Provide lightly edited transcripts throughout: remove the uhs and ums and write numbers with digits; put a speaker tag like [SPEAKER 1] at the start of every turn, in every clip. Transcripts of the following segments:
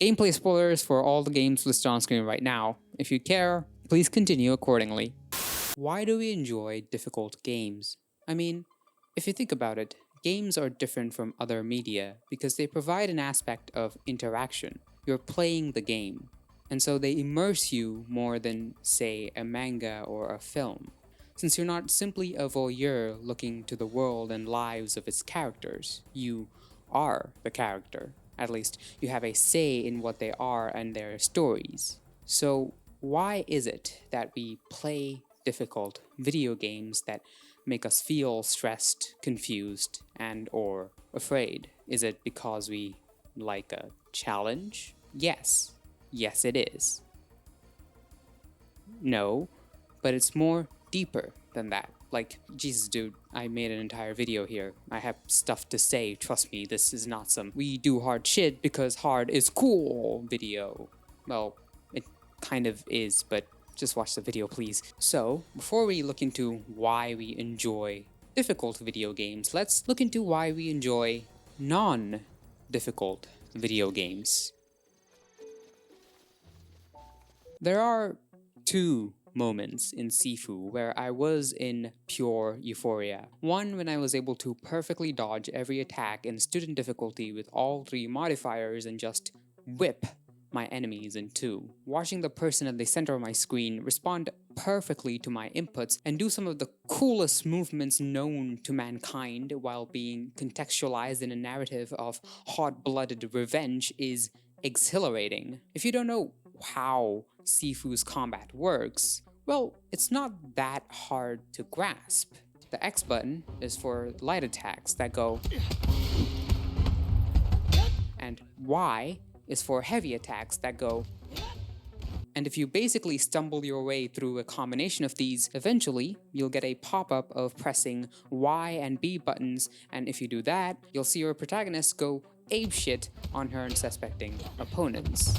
[SPEAKER 1] Gameplay spoilers for all the games listed on screen right now. If you care, please continue accordingly. Why do we enjoy difficult games? I mean, if you think about it, games are different from other media because they provide an aspect of interaction. You're playing the game, and so they immerse you more than, say, a manga or a film. Since you're not simply a voyeur looking to the world and lives of its characters, you are the character. At least, you have a say in what they are and their stories. So, why is it that we play difficult video games that make us feel stressed, confused, and or afraid? Is it because we like a challenge? Yes. Yes, it is. No, but it's more deeper than that. Like, Jesus, dude, I made an entire video here. I have stuff to say, trust me, this is not some we do hard shit because hard is cool video. Well, it kind of is, but just watch the video, please. So, before we look into why we enjoy difficult video games, let's look into why we enjoy non-difficult video games. There are two moments in Sifu where I was in pure euphoria. One when I was able to perfectly dodge every attack in student difficulty with all three modifiers and just whip my enemies in two. Watching the person at the center of my screen respond perfectly to my inputs and do some of the coolest movements known to mankind while being contextualized in a narrative of hot-blooded revenge is exhilarating. If you don't know how Sifu's combat works, well, it's not that hard to grasp. The X button is for light attacks that go, and Y is for heavy attacks that go. And if you basically stumble your way through a combination of these, eventually you'll get a pop-up of pressing Y and B buttons, and if you do that, you'll see your protagonist go apeshit on her unsuspecting opponents.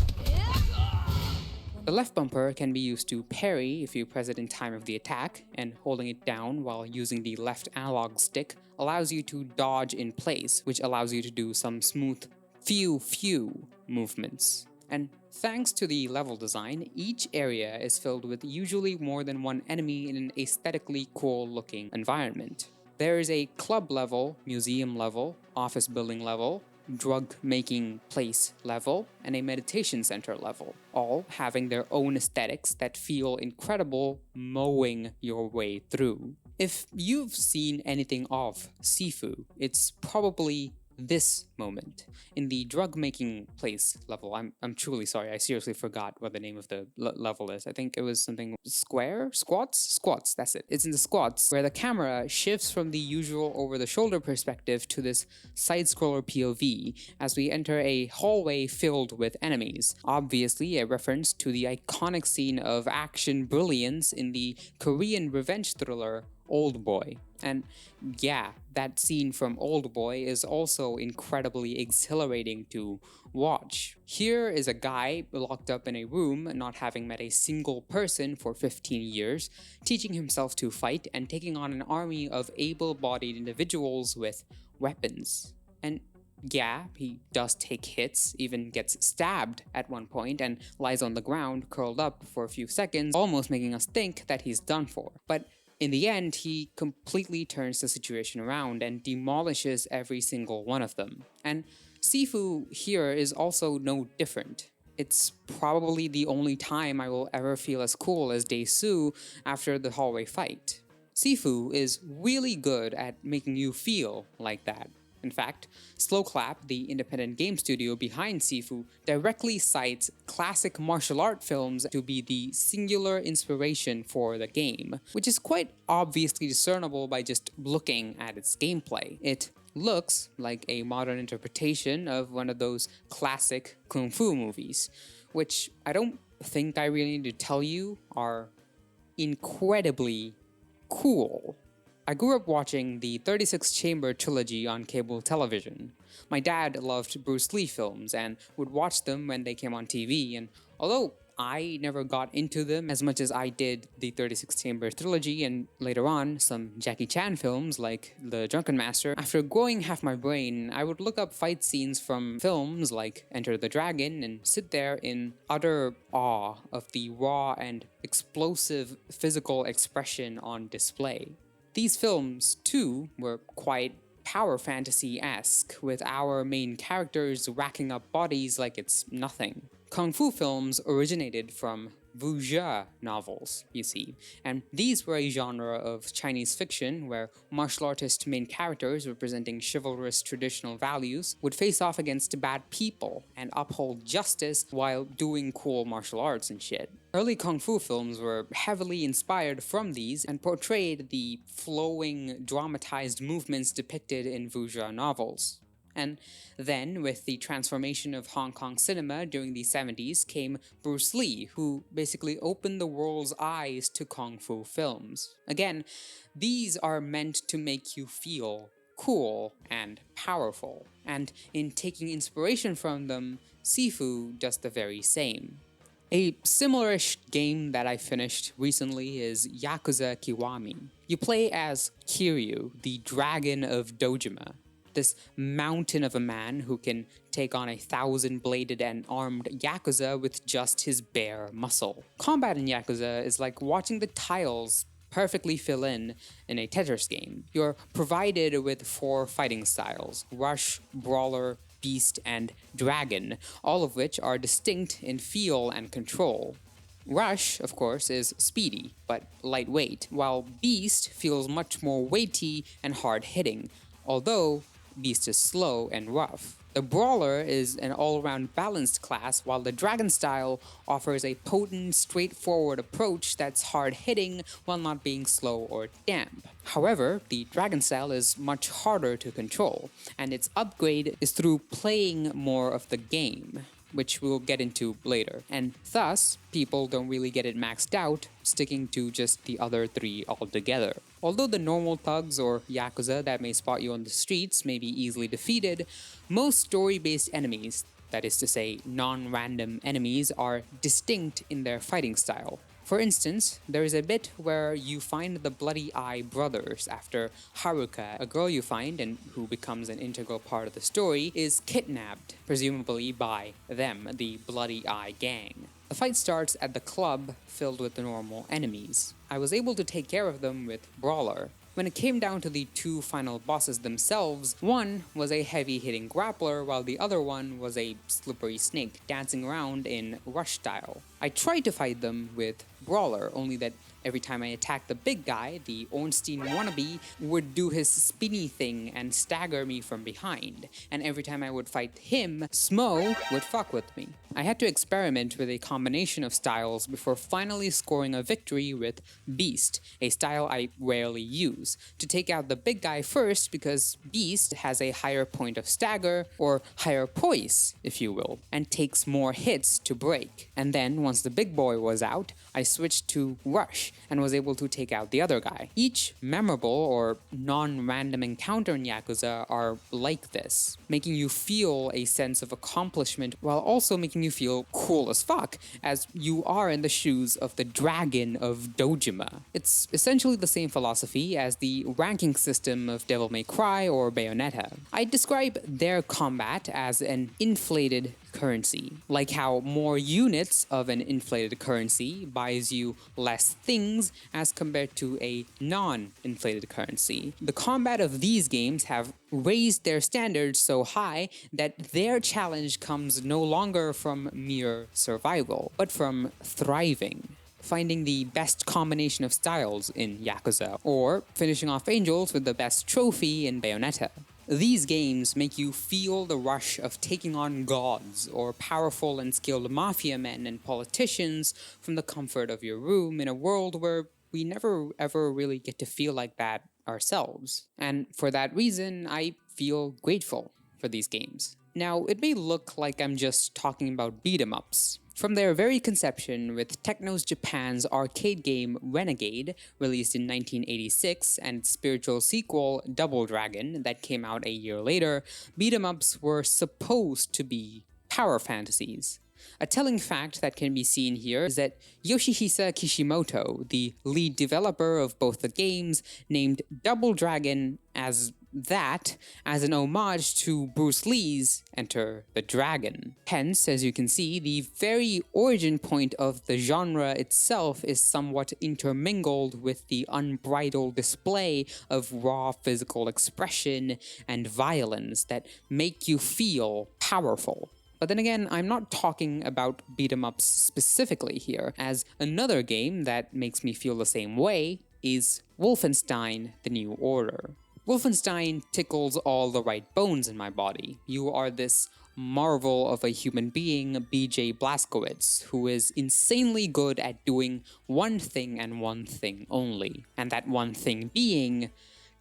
[SPEAKER 1] The left bumper can be used to parry if you press it in time of the attack, and holding it down while using the left analog stick allows you to dodge in place, which allows you to do some smooth phew movements. And thanks to the level design, each area is filled with usually more than one enemy in an aesthetically cool looking environment. There is a club level, museum level, office building level, drug making place level, and a meditation center level, all having their own aesthetics that feel incredible mowing your way through. If you've seen anything of Sifu, it's probably this moment. In the drug making place level, I'm truly sorry, I seriously forgot what the name of the level is. I think it was something squats, that's it. It's in the squats where the camera shifts from the usual over the shoulder perspective to this side scroller POV as we enter a hallway filled with enemies. Obviously a reference to the iconic scene of action brilliance in the Korean revenge thriller Old Boy. And yeah, that scene from Old Boy is also incredibly exhilarating to watch. Here is a guy locked up in a room, not having met a single person for 15 years, teaching himself to fight and taking on an army of able-bodied individuals with weapons. And yeah, he does take hits, even gets stabbed at one point, and lies on the ground curled up for a few seconds, almost making us think that he's done for. But in the end, he completely turns the situation around and demolishes every single one of them. And Sifu here is also no different. It's probably the only time I will ever feel as cool as Dae-Soo after the hallway fight. Sifu is really good at making you feel like that. In fact, Slow Clap, the independent game studio behind Sifu, directly cites classic martial art films to be the singular inspiration for the game, which is quite obviously discernible by just looking at its gameplay. It looks like a modern interpretation of one of those classic kung fu movies, which I don't think I really need to tell you are incredibly cool. I grew up watching the 36 Chamber trilogy on cable television. My dad loved Bruce Lee films and would watch them when they came on TV, and although I never got into them as much as I did the 36 Chamber trilogy and later on some Jackie Chan films like The Drunken Master. After growing half my brain, I would look up fight scenes from films like Enter the Dragon and sit there in utter awe of the raw and explosive physical expression on display. These films, too, were quite power fantasy-esque, with our main characters racking up bodies like it's nothing. Kung Fu films originated from wuxia novels, you see, and these were a genre of Chinese fiction where martial artist main characters representing chivalrous traditional values would face off against bad people and uphold justice while doing cool martial arts and shit. Early Kung Fu films were heavily inspired from these and portrayed the flowing, dramatized movements depicted in wuxia novels. And then, with the transformation of Hong Kong cinema during the 70s, came Bruce Lee, who basically opened the world's eyes to Kung Fu films. Again, these are meant to make you feel cool and powerful, and in taking inspiration from them, Sifu does the very same. A similar-ish game that I finished recently is Yakuza Kiwami. You play as Kiryu, the Dragon of Dojima, this mountain of a man who can take on 1,000-bladed and armed Yakuza with just his bare muscle. Combat in Yakuza is like watching the tiles perfectly fill in a Tetris game. You're provided with 4 fighting styles: Rush, Brawler, Beast, and Dragon, all of which are distinct in feel and control. Rush, of course, is speedy, but lightweight, while Beast feels much more weighty and hard-hitting, although Beast is slow and rough. The Brawler is an all-around balanced class, while the Dragon style offers a potent, straightforward approach that's hard-hitting while not being slow or damp. However, the Dragon style is much harder to control, and its upgrade is through playing more of the game, which we'll get into later, and thus, people don't really get it maxed out, sticking to just the other 3 altogether. Although the normal thugs or Yakuza that may spot you on the streets may be easily defeated, most story-based enemies, that is to say, non-random enemies, are distinct in their fighting style. For instance, there is a bit where you find the Bloody Eye brothers after Haruka, a girl you find and who becomes an integral part of the story, is kidnapped, presumably by them, the Bloody Eye gang. The fight starts at the club filled with the normal enemies. I was able to take care of them with Brawler. When it came down to the 2 final bosses themselves, one was a heavy-hitting grappler while the other one was a slippery snake dancing around in Rush style. I tried to fight them with Brawler, only that every time I attacked the big guy, the Ornstein wannabe would do his spinny thing and stagger me from behind, and every time I would fight him, Smo would fuck with me. I had to experiment with a combination of styles before finally scoring a victory with Beast, a style I rarely use, to take out the big guy first because Beast has a higher point of stagger, or higher poise, if you will, and takes more hits to break. And then, once the big boy was out, I switched to Rush and was able to take out the other guy. Each memorable or non-random encounter in Yakuza are like this, making you feel a sense of accomplishment while also making you feel cool as fuck, as you are in the shoes of the Dragon of Dojima. It's essentially the same philosophy as the ranking system of Devil May Cry or Bayonetta. I describe their combat as an inflated currency, like how more units of an inflated currency buys you less things as compared to a non-inflated currency. The combat of these games have raised their standards so high that their challenge comes no longer from mere survival, but from thriving. Finding the best combination of styles in Yakuza, or finishing off angels with the best trophy in Bayonetta. These games make you feel the rush of taking on gods or powerful and skilled mafia men and politicians from the comfort of your room in a world where we never ever really get to feel like that ourselves. And for that reason, I feel grateful for these games. Now, it may look like I'm just talking about beat-em-ups. From their very conception, with Technos Japan's arcade game Renegade, released in 1986, and its spiritual sequel Double Dragon, that came out a year later, beat-em-ups were supposed to be power fantasies. A telling fact that can be seen here is that Yoshihisa Kishimoto, the lead developer of both the games, named Double Dragon as an homage to Bruce Lee's Enter the Dragon. Hence, as you can see, the very origin point of the genre itself is somewhat intermingled with the unbridled display of raw physical expression and violence that make you feel powerful. But then again, I'm not talking about beat-em-ups specifically here, as another game that makes me feel the same way is Wolfenstein: The New Order. Wolfenstein tickles all the right bones in my body. You are this marvel of a human being, BJ Blazkowicz, who is insanely good at doing one thing and one thing only. And that one thing being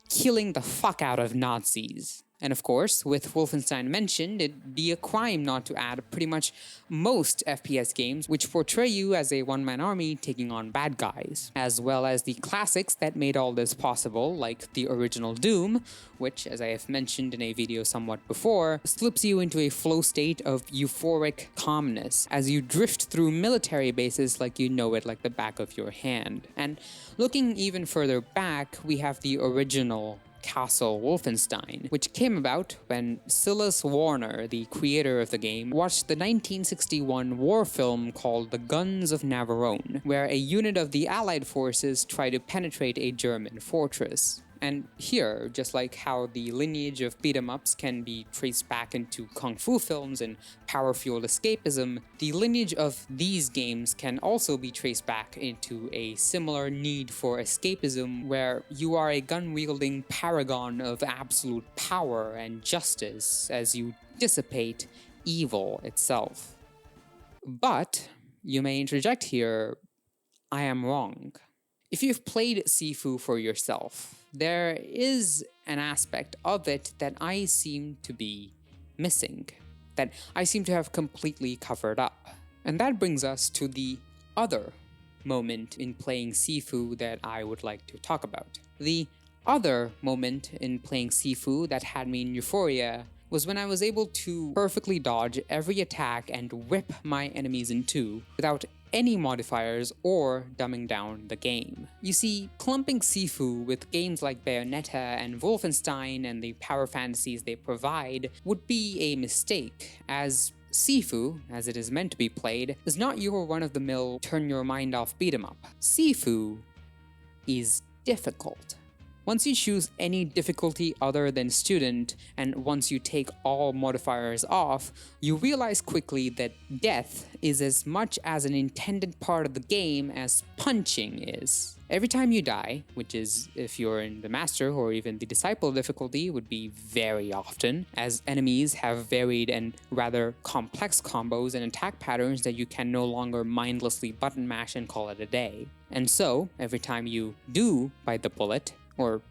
[SPEAKER 1] killing the fuck out of Nazis. And of course, with Wolfenstein mentioned, it'd be a crime not to add pretty much most FPS games which portray you as a one-man army taking on bad guys, as well as the classics that made all this possible, like the original Doom, which, as I have mentioned in a video somewhat before, slips you into a flow state of euphoric calmness as you drift through military bases like you know it like the back of your hand. And looking even further back, we have the original Castle Wolfenstein, which came about when Silas Warner, the creator of the game, watched the 1961 war film called The Guns of Navarone, where a unit of the Allied forces tried to penetrate a German fortress. And here, just like how the lineage of beat-em-ups can be traced back into kung fu films and power-fueled escapism, the lineage of these games can also be traced back into a similar need for escapism where you are a gun-wielding paragon of absolute power and justice as you dissipate evil itself. But, you may interject here, I am wrong. If you've played Sifu for yourself, there is an aspect of it that I seem to be missing, that I seem to have completely covered up. And that brings us to the other moment in playing Sifu that I would like to talk about. The other moment in playing Sifu that had me in euphoria was when I was able to perfectly dodge every attack and rip my enemies in two without any modifiers or dumbing down the game. You see, clumping Sifu with games like Bayonetta and Wolfenstein and the power fantasies they provide would be a mistake, as Sifu, as it is meant to be played, is not your run-of-the-mill turn-your-mind-off beat-em-up. Sifu is difficult. Once you choose any difficulty other than student, and once you take all modifiers off, you realize quickly that death is as much as an intended part of the game as punching is. Every time you die, which is if you're in the Master or even the Disciple difficulty would be very often, as enemies have varied and rather complex combos and attack patterns that you can no longer mindlessly button mash and call it a day. And so, every time you do bite the bullet, or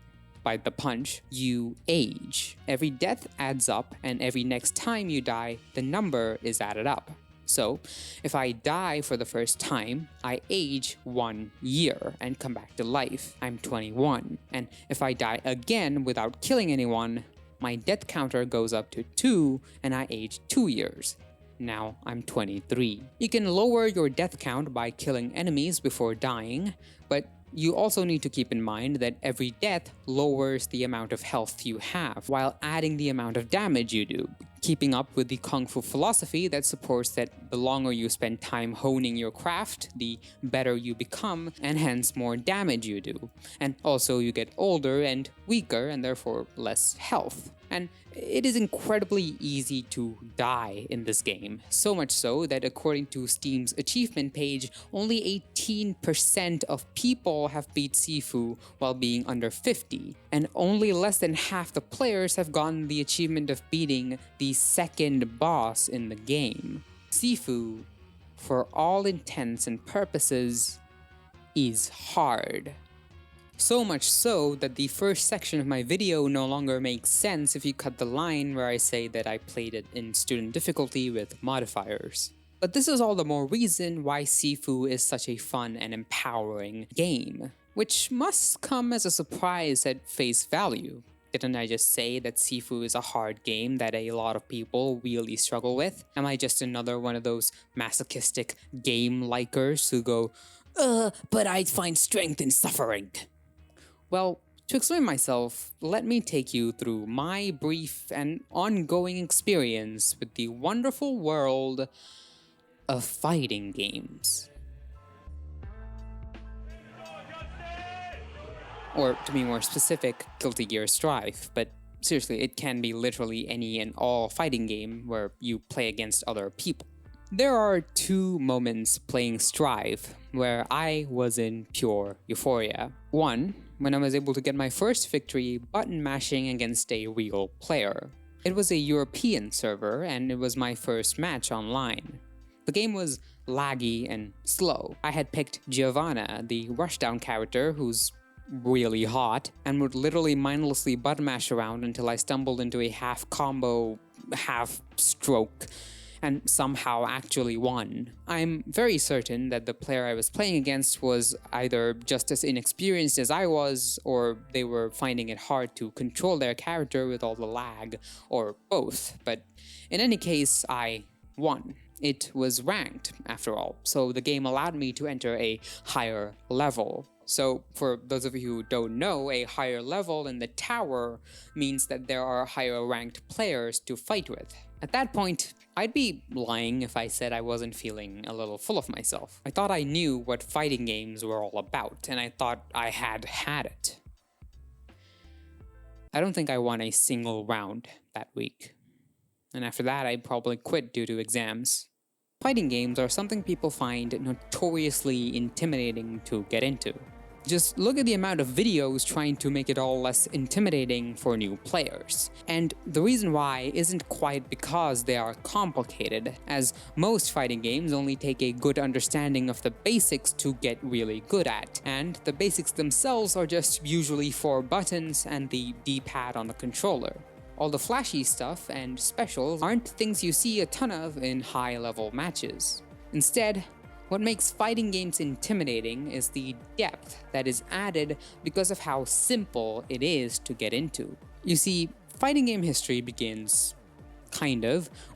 [SPEAKER 1] bite the punch, you age. Every death adds up, and every next time you die, the number is added up. So, if I die for the first time, I age 1 year and come back to life. I'm 21. And if I die again without killing anyone, my death counter goes up to 2 and I age 2 years. Now I'm 23. You can lower your death count by killing enemies before dying, but you also need to keep in mind that every death lowers the amount of health you have, while adding the amount of damage you do, keeping up with the Kung Fu philosophy that supports that the longer you spend time honing your craft, the better you become, and hence more damage you do. And also you get older and weaker, and therefore less health. And it is incredibly easy to die in this game, so much so that according to Steam's achievement page, only 18% of people have beat Sifu while being under 50, and only less than half the players have gotten the achievement of beating the second boss in the game. Sifu, for all intents and purposes, is hard. So much so that the first section of my video no longer makes sense if you cut the line where I say that I played it in student difficulty with modifiers. But this is all the more reason why Sifu is such a fun and empowering game, which must come as a surprise at face value. Didn't I just say that Sifu is a hard game that a lot of people really struggle with? Am I just another one of those masochistic game likers who go, but I find strength in suffering? Well, to explain myself, let me take you through my brief and ongoing experience with the wonderful world of fighting games. Or, to be more specific, Guilty Gear Strive, but seriously, it can be literally any and all fighting game where you play against other people. There are two moments playing Strive where I was in pure euphoria. One, when I was able to get my first victory button mashing against a real player. It was a European server and it was my first match online. The game was laggy and slow. I had picked Giovanna, the rushdown character who's really hot, and would literally mindlessly button mash around until I stumbled into a half combo, half stroke, and somehow actually won. I'm very certain that the player I was playing against was either just as inexperienced as I was, or they were finding it hard to control their character with all the lag, or both. But in any case, I won. It was ranked, after all, so the game allowed me to enter a higher level. So, for those of you who don't know, a higher level in the tower means that there are higher ranked players to fight with. At that point, I'd be lying if I said I wasn't feeling a little full of myself. I thought I knew what fighting games were all about, and I thought I had it. I don't think I won a single round that week. And after that, I probably quit due to exams. Fighting games are something people find notoriously intimidating to get into. Just look at the amount of videos trying to make it all less intimidating for new players. And the reason why isn't quite because they are complicated, as most fighting games only take a good understanding of the basics to get really good at, and the basics themselves are just usually 4 buttons and the D-pad on the controller. All the flashy stuff and specials aren't things you see a ton of in high-level matches. Instead, what makes fighting games intimidating is the depth that is added because of how simple it is to get into. You see, fighting game history begins,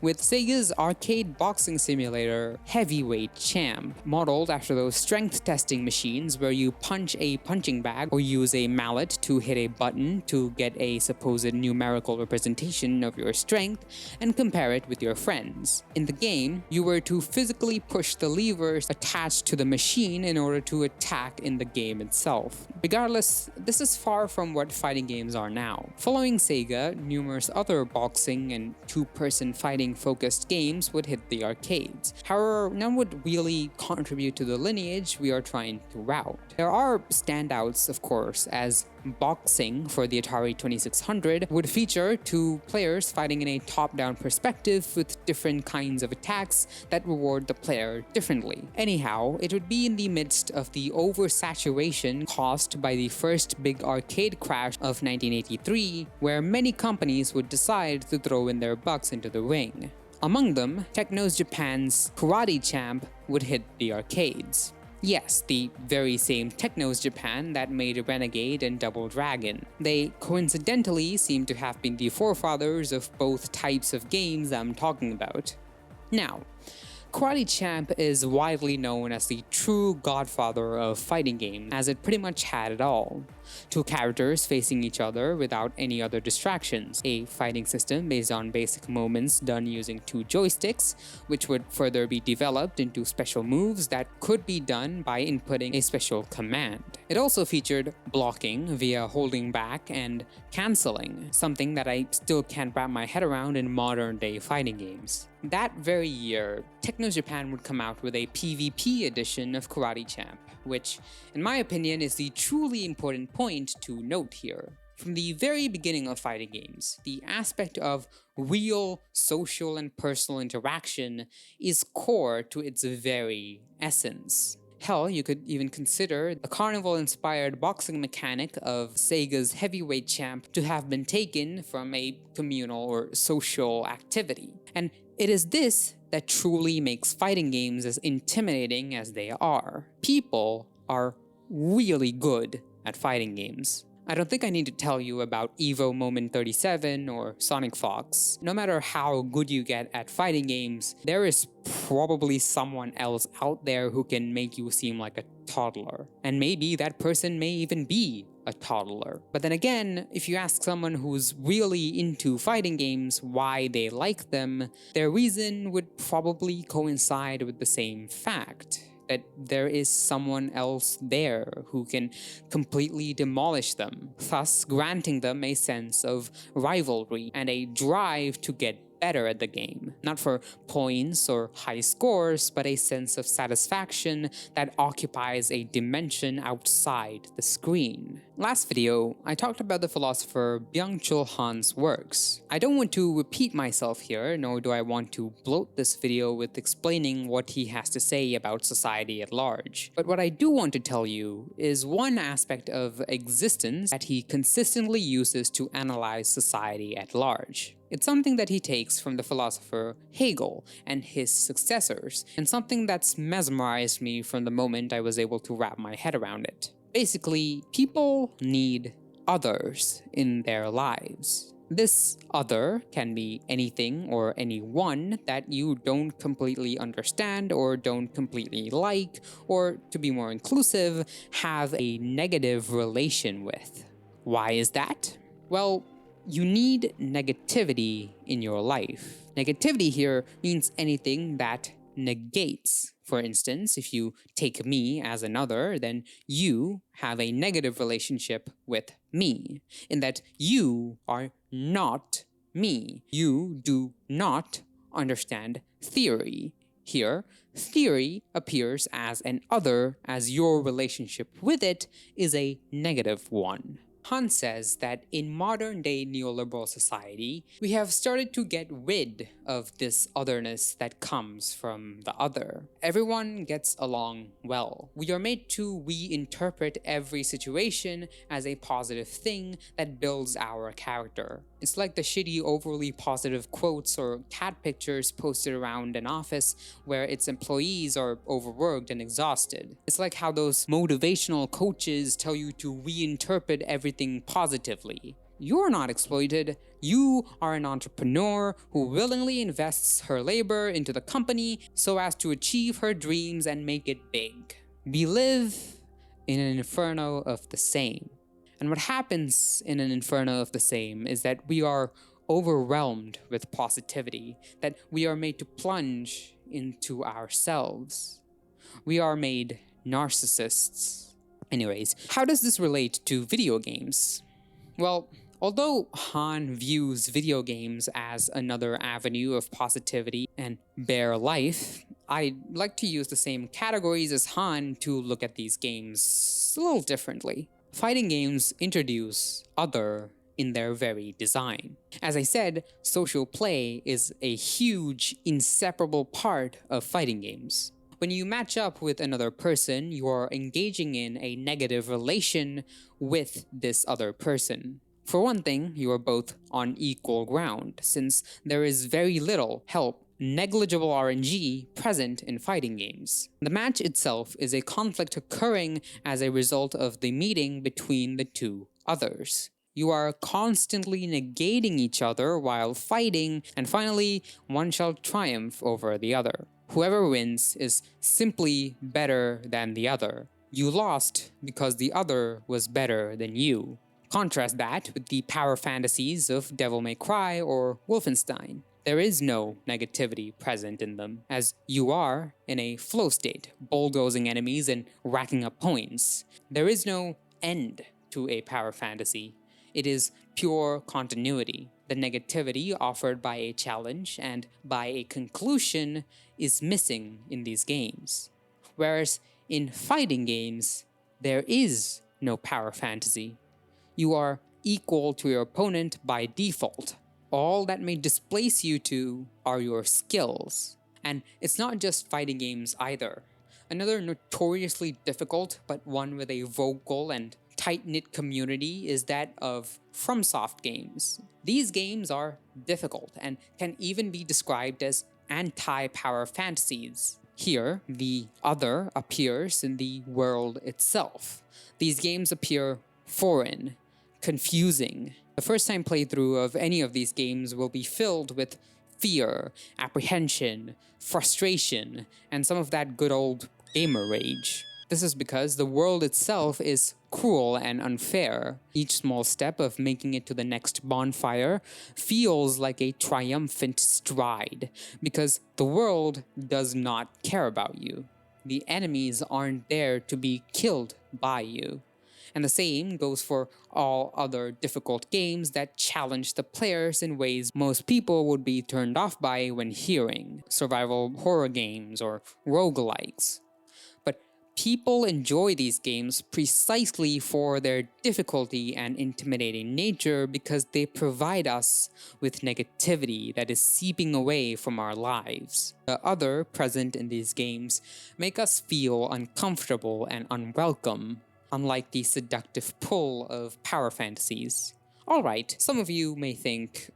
[SPEAKER 1] with Sega's arcade boxing simulator Heavyweight Champ, modeled after those strength testing machines where you punch a punching bag or use a mallet to hit a button to get a supposed numerical representation of your strength and compare it with your friends. In the game, you were to physically push the levers attached to the machine in order to attack in the game itself. Regardless, this is far from what fighting games are now. Following Sega, numerous other boxing and two-person fighting-focused games would hit the arcades. However, none would really contribute to the lineage we are trying to route. There are standouts, of course, as Boxing for the Atari 2600 would feature 2 players fighting in a top-down perspective with different kinds of attacks that reward the player differently. Anyhow, it would be in the midst of the oversaturation caused by the first big arcade crash of 1983, where many companies would decide to throw in their bucks into the ring. Among them, Technos Japan's Karate Champ would hit the arcades. Yes, the very same Technos Japan that made Renegade and Double Dragon. They coincidentally seem to have been the forefathers of both types of games I'm talking about. Now, Karate Champ is widely known as the true godfather of fighting games, as it pretty much had it all. 2 characters facing each other without any other distractions, a fighting system based on basic movements done using 2 joysticks, which would further be developed into special moves that could be done by inputting a special command. It also featured blocking via holding back and canceling, something that I still can't wrap my head around in modern day fighting games. That very year, Technos Japan would come out with a PvP edition of Karate Champ, which, in my opinion, is the truly important point to note here. From the very beginning of fighting games, the aspect of real social and personal interaction is core to its very essence. Hell, you could even consider the carnival-inspired boxing mechanic of Sega's Heavyweight Champ to have been taken from a communal or social activity. And it is this that truly makes fighting games as intimidating as they are. People are really good at fighting games. I don't think I need to tell you about Evo Moment 37 or Sonic Fox. No matter how good you get at fighting games, there is probably someone else out there who can make you seem like a toddler. And maybe that person may even be a toddler. But then again, if you ask someone who's really into fighting games why they like them, their reason would probably coincide with the same fact. That there is someone else there who can completely demolish them, thus granting them a sense of rivalry and a drive to get better at the game, not for points or high scores, but a sense of satisfaction that occupies a dimension outside the screen. Last video, I talked about the philosopher Byung-Chul Han's works. I don't want to repeat myself here, nor do I want to bloat this video with explaining what he has to say about society at large. But what I do want to tell you is one aspect of existence that he consistently uses to analyze society at large. It's something that he takes from the philosopher Hegel and his successors, and something that's mesmerized me from the moment I was able to wrap my head around it. Basically, people need others in their lives. This other can be anything or anyone that you don't completely understand or don't completely like, or to be more inclusive, have a negative relation with. Why is that? Well, you need negativity in your life. Negativity here means anything that negates. For instance, if you take me as another, then you have a negative relationship with me, in that you are not me. You do not understand theory. Here, theory appears as an other, as your relationship with it is a negative one. Han says that in modern-day neoliberal society, we have started to get rid of this otherness that comes from the other. Everyone gets along well. We are made to reinterpret every situation as a positive thing that builds our character. It's like the shitty, overly positive quotes or cat pictures posted around an office where its employees are overworked and exhausted. It's like how those motivational coaches tell you to reinterpret everything positively. You're not exploited. You are an entrepreneur who willingly invests her labor into the company so as to achieve her dreams and make it big. We live in an inferno of the same. And what happens in an inferno of the same is that we are overwhelmed with positivity, that we are made to plunge into ourselves. We are made narcissists. Anyways, how does this relate to video games? Well, although Han views video games as another avenue of positivity and bare life, I like to use the same categories as Han to look at these games a little differently. Fighting games introduce other in their very design. As I said, social play is a huge, inseparable part of fighting games. When you match up with another person, you are engaging in a negative relation with this other person. For one thing, you are both on equal ground, since there is very little help, negligible RNG present in fighting games. The match itself is a conflict occurring as a result of the meeting between the two others. You are constantly negating each other while fighting, and finally, one shall triumph over the other. Whoever wins is simply better than the other. You lost because the other was better than you. Contrast that with the power fantasies of Devil May Cry or Wolfenstein. There is no negativity present in them, as you are in a flow state, bulldozing enemies and racking up points. There is no end to a power fantasy. It is pure continuity. The negativity offered by a challenge and by a conclusion is missing in these games. Whereas in fighting games, there is no power fantasy. You are equal to your opponent by default. All that may displace you two are your skills. And it's not just fighting games either. Another notoriously difficult, but one with a vocal and tight-knit community is that of FromSoft games. These games are difficult and can even be described as anti-power fantasies. Here, the other appears in the world itself. These games appear foreign. confusing. The first time playthrough of any of these games will be filled with fear, apprehension, frustration, and some of that good old gamer rage. This is because the world itself is cruel and unfair. Each small step of making it to the next bonfire feels like a triumphant stride, because the world does not care about you. The enemies aren't there to be killed by you. And the same goes for all other difficult games that challenge the players in ways most people would be turned off by when hearing. Survival horror games or roguelikes. But people enjoy these games precisely for their difficulty and intimidating nature, because they provide us with negativity that is seeping away from our lives. The other present in these games make us feel uncomfortable and unwelcome, unlike the seductive pull of power fantasies. Alright, some of you may think,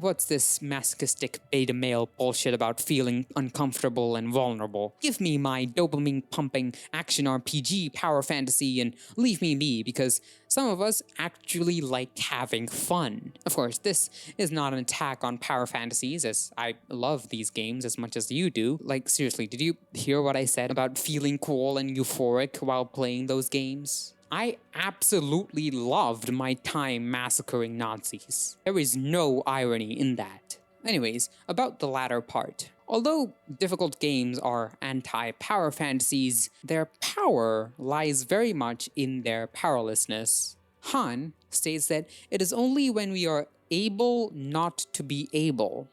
[SPEAKER 1] what's this masochistic beta male bullshit about feeling uncomfortable and vulnerable? Give me my dopamine-pumping action RPG power fantasy and leave me be, because some of us actually like having fun. Of course, this is not an attack on power fantasies, as I love these games as much as you do. Like, seriously, did you hear what I said about feeling cool and euphoric while playing those games? I absolutely loved my time massacring Nazis. There is no irony in that. Anyways, about the latter part. Although difficult games are anti-power fantasies, their power lies very much in their powerlessness. Han states that it is only when we are able not to be able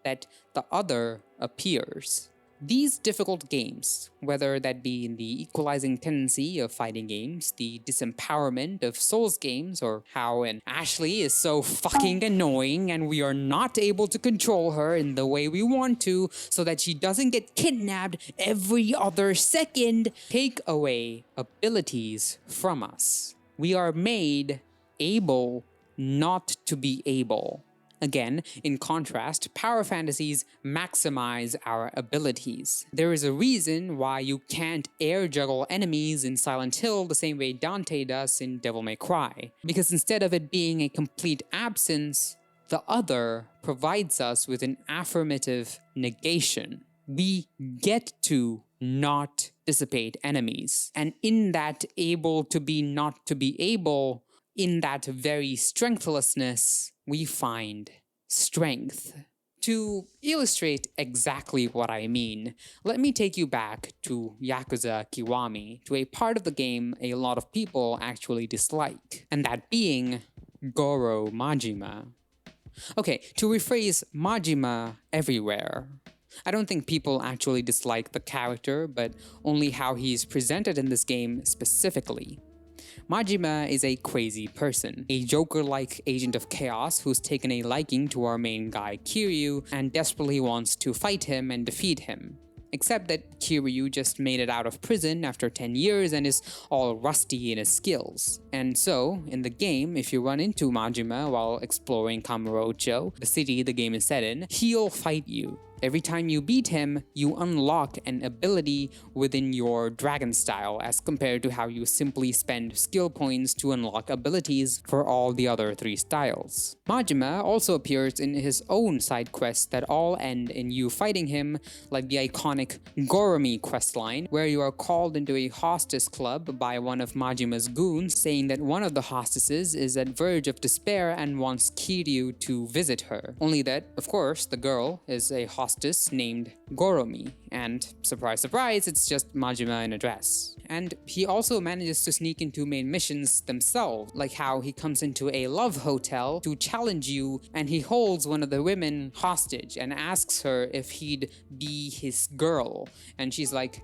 [SPEAKER 1] that the other appears. These difficult games, whether that be in the equalizing tendency of fighting games, the disempowerment of Souls games, or how an Ashley is so fucking annoying and we are not able to control her in the way we want to so that she doesn't get kidnapped every other second, take away abilities from us. We are made able not to be able. Again, in contrast, power fantasies maximize our abilities. There is a reason why you can't air juggle enemies in Silent Hill the same way Dante does in Devil May Cry. Because instead of it being a complete absence, the other provides us with an affirmative negation. We get to not dissipate enemies. And in that able to be not to be able, in that very strengthlessness, we find strength. To illustrate exactly what I mean, let me take you back to Yakuza Kiwami, to a part of the game a lot of people actually dislike, and that being Goro Majima. Okay, to rephrase Majima everywhere. I don't think people actually dislike the character, but only how he's presented in this game specifically. Majima is a crazy person, a Joker-like agent of chaos who's taken a liking to our main guy Kiryu and desperately wants to fight him and defeat him. Except that Kiryu just made it out of prison after 10 years and is all rusty in his skills. And so, in the game, if you run into Majima while exploring Kamurocho, the city the game is set in, he'll fight you. Every time you beat him, you unlock an ability within your dragon style as compared to how you simply spend skill points to unlock abilities for all the other 3 styles. Majima also appears in his own side quests that all end in you fighting him, like the iconic Goromi questline, where you are called into a hostess club by one of Majima's goons, saying that one of the hostesses is at verge of despair and wants Kiryu to visit her. Only that, of course, the girl is a hostess named Goromi, and surprise surprise, it's just Majima in a dress. And he also manages to sneak into main missions themselves, like how he comes into a love hotel to challenge you and he holds one of the women hostage and asks her if he'd be his girl, and she's like,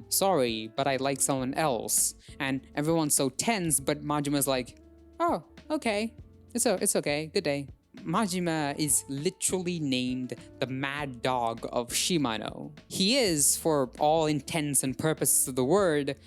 [SPEAKER 1] sorry, but I like someone else. And everyone's so tense, but Majima's like, oh, okay, it's okay, good day. Majima is literally named the Mad Dog of Shimano. He is, for all intents and purposes of the word,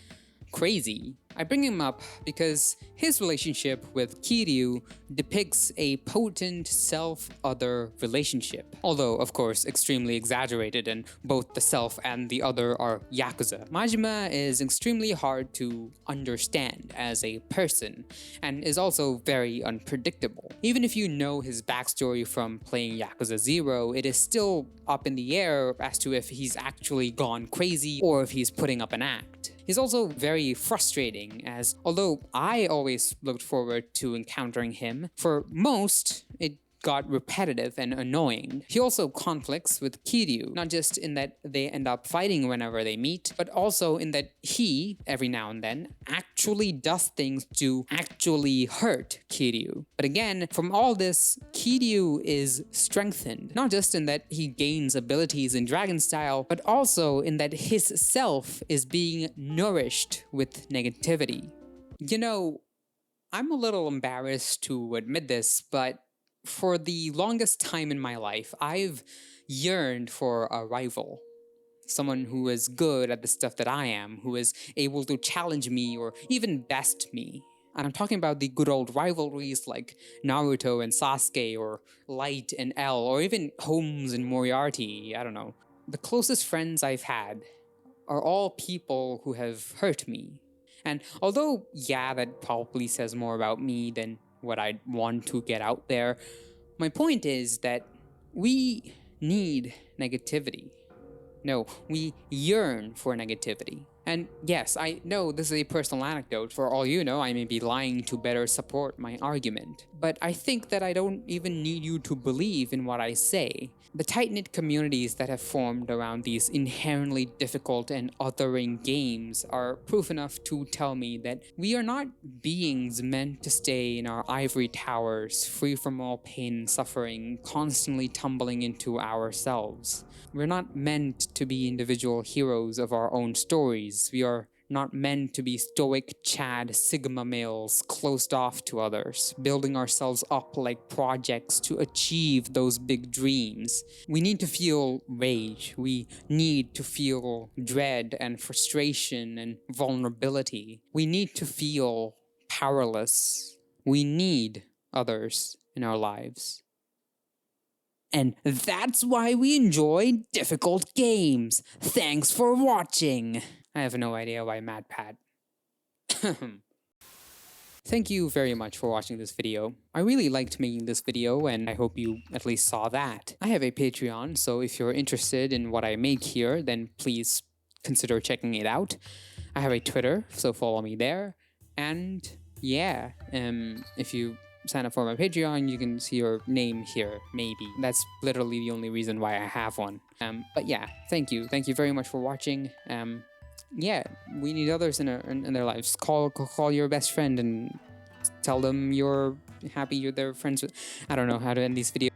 [SPEAKER 1] crazy. I bring him up because his relationship with Kiryu depicts a potent self-other relationship. Although, of course, extremely exaggerated, and both the self and the other are Yakuza. Majima is extremely hard to understand as a person, and is also very unpredictable. Even if you know his backstory from playing Yakuza 0, it is still up in the air as to if he's actually gone crazy or if he's putting up an act. He's also very frustrating, as although I always looked forward to encountering him, for most, it got repetitive and annoying. He also conflicts with Kiryu, not just in that they end up fighting whenever they meet, but also in that he, every now and then, actually does things to actually hurt Kiryu. But again, from all this, Kiryu is strengthened, not just in that he gains abilities in dragon style, but also in that his self is being nourished with negativity. You know, I'm a little embarrassed to admit this, but for the longest time in my life, I've yearned for a rival. Someone who is good at the stuff that I am, who is able to challenge me or even best me. And I'm talking about the good old rivalries like Naruto and Sasuke, or Light and L, or even Holmes and Moriarty, I don't know. The closest friends I've had are all people who have hurt me. And although, yeah, that probably says more about me than what I'd want to get out there, my point is that we need negativity. No, we yearn for negativity. And yes, I know this is a personal anecdote. For all you know, I may be lying to better support my argument. But I think that I don't even need you to believe in what I say. The tight-knit communities that have formed around these inherently difficult and othering games are proof enough to tell me that we are not beings meant to stay in our ivory towers, free from all pain and suffering, constantly tumbling into ourselves. We're not meant to be individual heroes of our own stories. We are not meant to be stoic Chad Sigma males closed off to others, building ourselves up like projects to achieve those big dreams. We need to feel rage. We need to feel dread and frustration and vulnerability. We need to feel powerless. We need others in our lives. And that's why we enjoy difficult games. Thanks for watching. I have no idea why MadPat. Thank you very much for watching this video. I really liked making this video, and I hope you at least saw that. I have a Patreon, so if you're interested in what I make here, then please consider checking it out. I have a Twitter, so follow me there. And yeah, if you sign up for my Patreon, you can see your name here, maybe. That's literally the only reason why I have one. But yeah, thank you. Thank you very much for watching. Yeah, we need others in their lives. Call your best friend and tell them you're happy you're their friends with. I don't know how to end these videos.